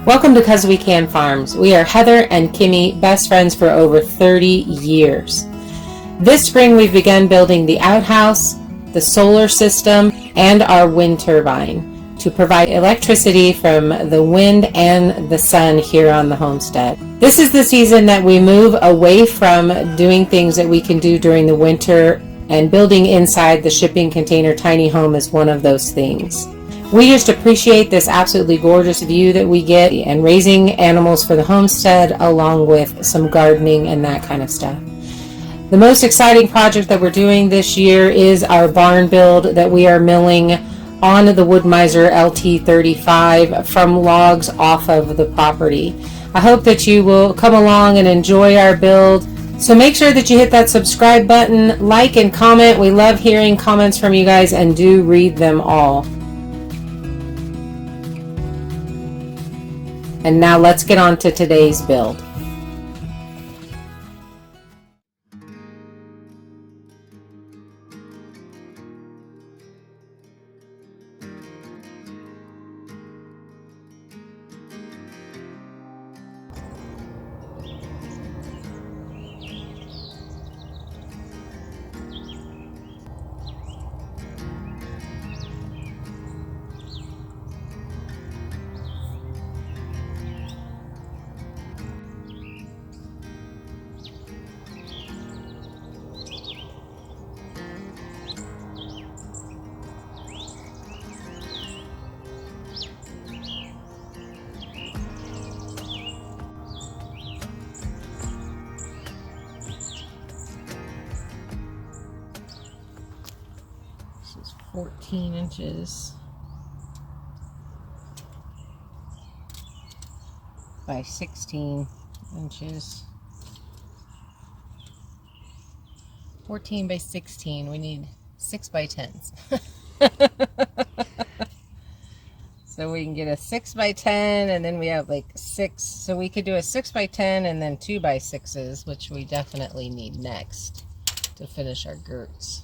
Welcome to 'Cause We Can Farms. We are Heather and Kimmy, best friends for over 30 years. This spring we've begun building the outhouse, the solar system, and our wind turbine to provide electricity from the wind and the sun here on the homestead. This is the season that we move away from doing things that we can do during the winter, and building inside the shipping container tiny home is one of those things. We just appreciate this absolutely gorgeous view that we get and raising animals for the homestead, along with some gardening and that kind of stuff. The most exciting project that we're doing this year is our barn build that we are milling on the Woodmizer LT35 from logs off of the property. I hope that you will come along and enjoy our build. So make sure that you hit that subscribe button, like and comment. We love hearing comments from you guys and do read them all. And now let's get on to today's build. This is 14 inches by 16 inches. 14 by 16. We need 6 by 10s. So we can get a 6 by 10, and then we have like 6. So we could do a 6 by 10 and then 2 by 6s, which we definitely need next to finish our girts.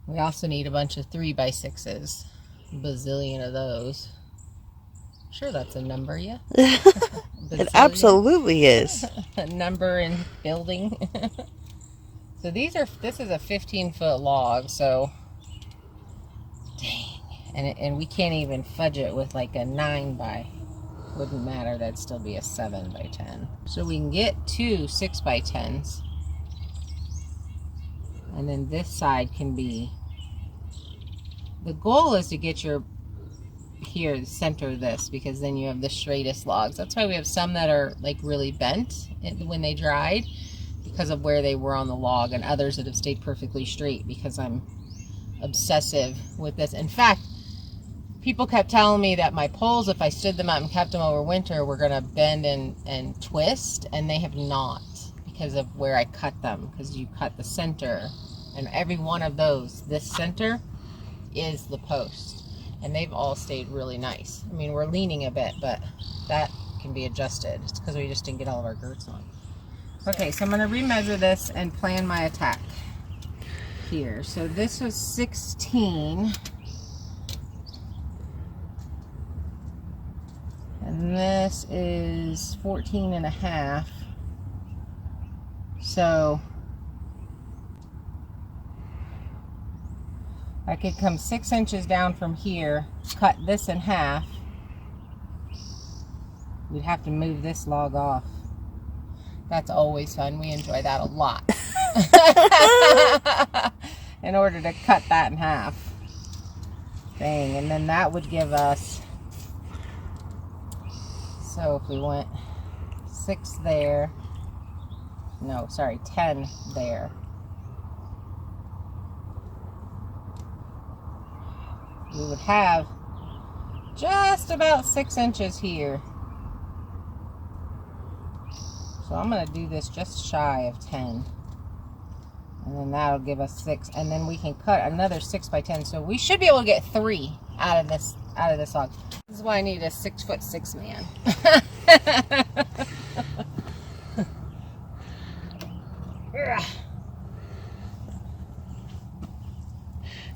We also need a bunch of 3 by 6s, a bazillion of those. Sure, that's a number, yeah? It absolutely is. A number in building. So this is a 15-foot log, so dang. And we can't even fudge it with like a 9 by. Wouldn't matter, that'd still be a 7 by 10. So we can get 2 6 by 10s. And then this side can be, the goal is to get your, here, the center of this, because then you have the straightest logs. That's why we have some that are like really bent when they dried because of where they were on the log, and others that have stayed perfectly straight because I'm obsessive with this. In fact, people kept telling me that my poles, if I stood them up and kept them over winter, were going to bend and twist, and they have not, because of where I cut them, because you cut the center. And every one of those, this center is the post, and they've all stayed really nice. I mean, we're leaning a bit, but that can be adjusted. It's because we just didn't get all of our girts on. Okay, so I'm going to remeasure this and plan my attack here. So this was 16, and this is 14 and a half. So I could come 6 inches down from here, cut this in half. We'd have to move this log off. That's always fun. We enjoy that a lot. In order to cut that in half. Dang, and then that would give us, so if we went 6 there, no, sorry, 10 there. We would have just about 6 inches here. So I'm going to do this just shy of 10. And then that'll give us 6. And then we can cut another 6 by 10. So we should be able to get 3 out of this log. This is why I need a 6'6" man.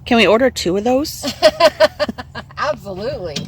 Can we order 2 of those? Absolutely.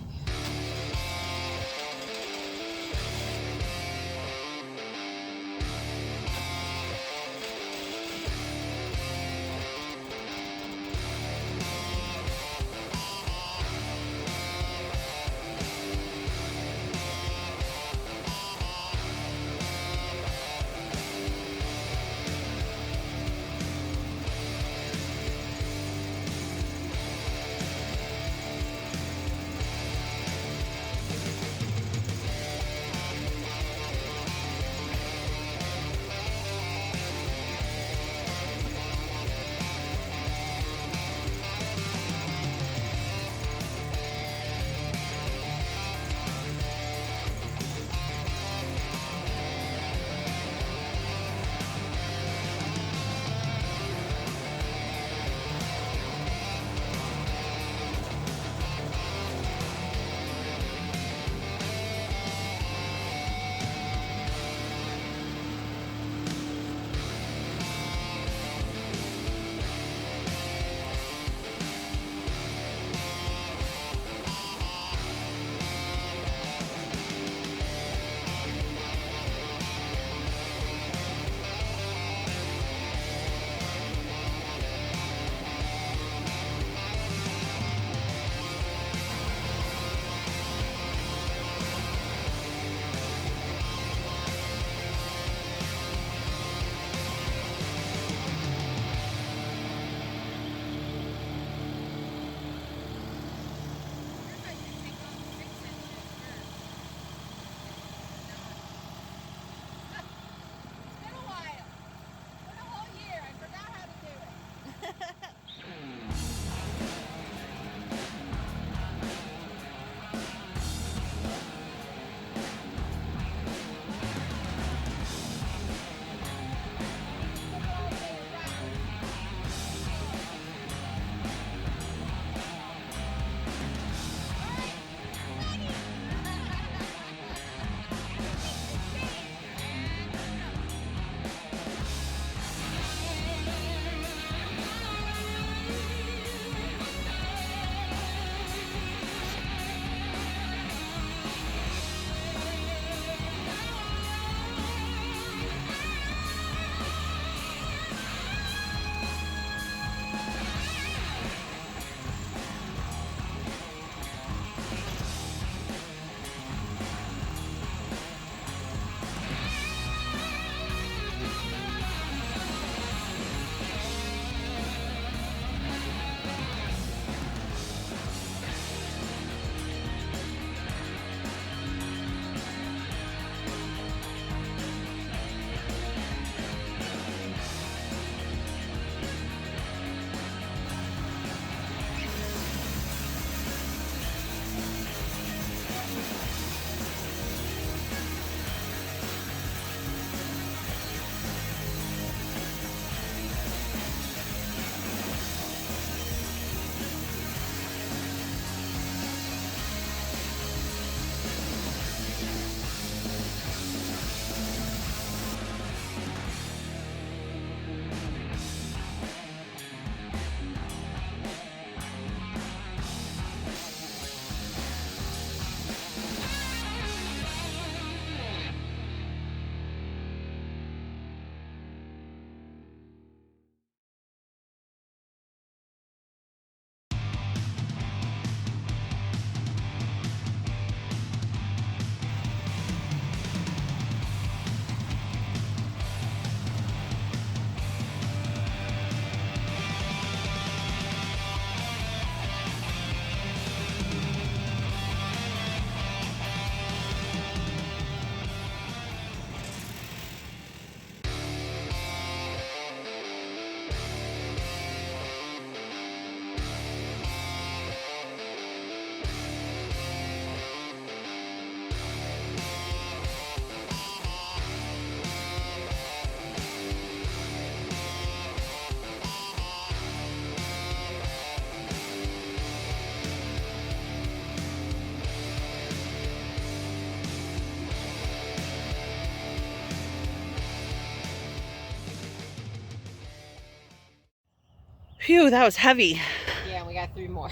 Phew, that was heavy. Yeah, we got 3 more.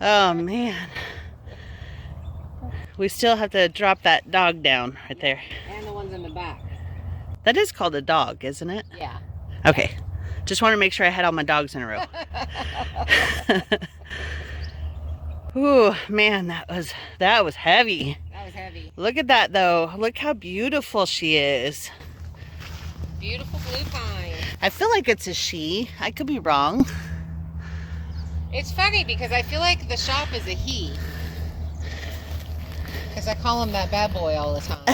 Oh, man. We still have to drop that dog down right there. And the ones in the back. That is called a dog, isn't it? Yeah. Okay. Just want to make sure I had all my dogs in a row. Ooh, man, that was heavy. That was heavy. Look at that, though. Look how beautiful she is. Beautiful blue pine. I feel like it's a she. I could be wrong. It's funny because I feel like the shop is a he. Because I call him that bad boy all the time.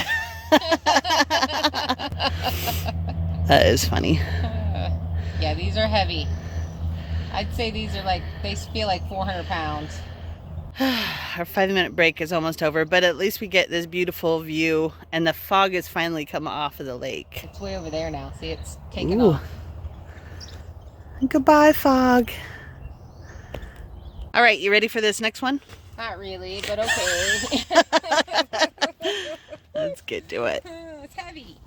That is funny. Yeah, these are heavy. I'd say these are like, they feel like 400 pounds. Our 5-minute break is almost over, but at least we get this beautiful view, and the fog has finally come off of the lake. It's way over there now. See, it's taken Ooh. off. Goodbye, fog. All right, you ready for this next one? Not really, but okay. Let's get to it. It's heavy.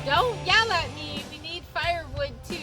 Don't yell at me. We need firewood too.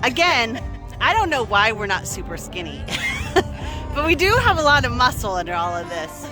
Again, I don't know why we're not super skinny, but we do have a lot of muscle under all of this.